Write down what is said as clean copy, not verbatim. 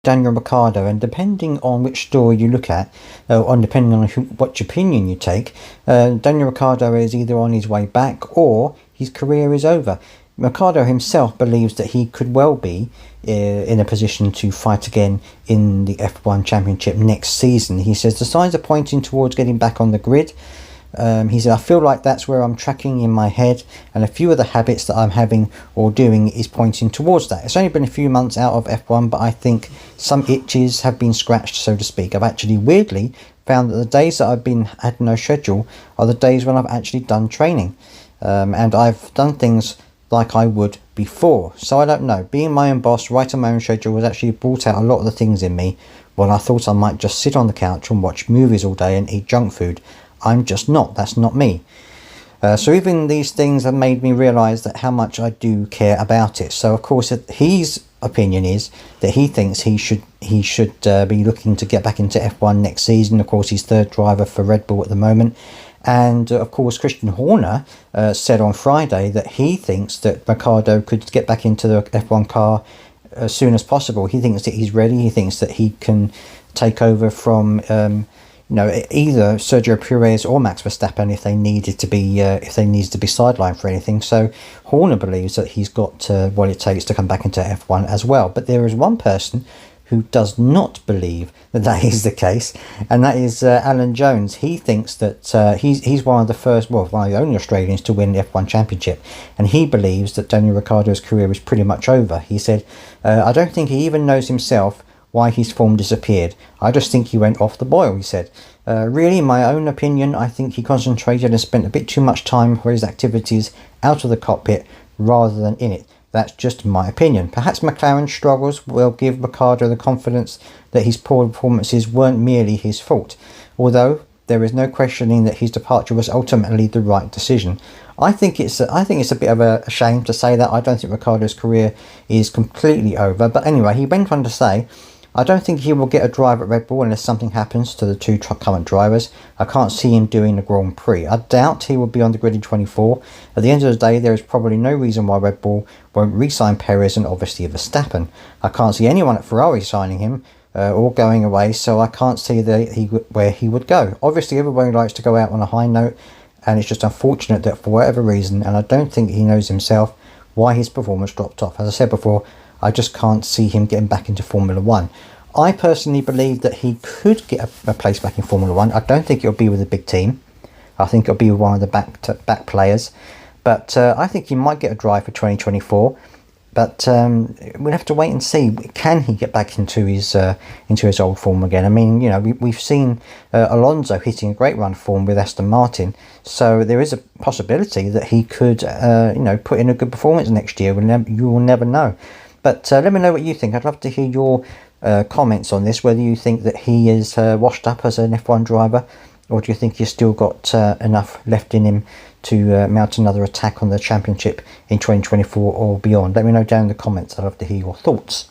Daniel Riccardo, and depending on which story you look at, depending on which opinion you take, Daniel Ricciardo is either on his way back or his career is over. Ricciardo himself believes that he could well be in a position to fight again in the F1 Championship next season. He says the signs are pointing towards getting back on the grid. He said, I feel like that's where I'm tracking in my head, and a few of the habits that I'm having or doing is pointing towards that. It's only been a few months out of F1, but I think some itches have been scratched, so to speak. I've actually weirdly found that the days that I've had no schedule are the days when I've actually done training, and I've done things like I would before. So I don't know, being my own boss, writing my own schedule has actually brought out a lot of the things in me when I thought I might just sit on the couch and watch movies all day and eat junk food. I'm just not. That's not me. So even these things have made me realise that how much I do care about it. So of course his opinion is that he thinks he should be looking to get back into F1 next season. Of course he's third driver for Red Bull at the moment. And of course Christian Horner said on Friday that he thinks that Ricciardo could get back into the F1 car as soon as possible. He thinks that he's ready. He thinks that he can take over from either Sergio Perez or Max Verstappen if they needed to be sidelined for anything. So Horner believes that he's got what it takes to come back into F1 as well. But there is one person who does not believe that is the case, and that is Alan Jones. He thinks that he's one of the only Australians to win the F1 Championship, and he believes that Daniel Ricciardo's career is pretty much over. He said, I don't think he even knows himself why his form disappeared. I just think he went off the boil, he said. Really, in my own opinion, I think he concentrated and spent a bit too much time for his activities out of the cockpit rather than in it. That's just my opinion. Perhaps McLaren's struggles will give Ricciardo the confidence that his poor performances weren't merely his fault, although there is no questioning that his departure was ultimately the right decision. I think it's a bit of a shame to say that. I don't think Ricciardo's career is completely over. But anyway, he went on to say, I don't think he will get a drive at Red Bull unless something happens to the two current drivers. I can't see him doing the Grand Prix. I doubt he will be on the grid in 24. At the end of the day, there is probably no reason why Red Bull won't re-sign Perez and obviously Verstappen. I can't see anyone at Ferrari signing him or going away, so I can't see where he would go. Obviously, everybody likes to go out on a high note, and it's just unfortunate that for whatever reason, and I don't think he knows himself, why his performance dropped off. As I said before, I just can't see him getting back into Formula 1. I personally believe that he could get a place back in Formula 1. I don't think it'll be with a big team. I think it'll be with one of the back players. But I think he might get a drive for 2024. But we'll have to wait and see. Can he get back into his old form again? I mean, we've seen Alonso hitting a great run form with Aston Martin. So there is a possibility that he could, put in a good performance next year. You will never know. But let me know what you think. I'd love to hear your comments on this, whether you think that he is washed up as an F1 driver, or do you think he's still got enough left in him to mount another attack on the championship in 2024 or beyond. Let me know down in the comments. I'd love to hear your thoughts.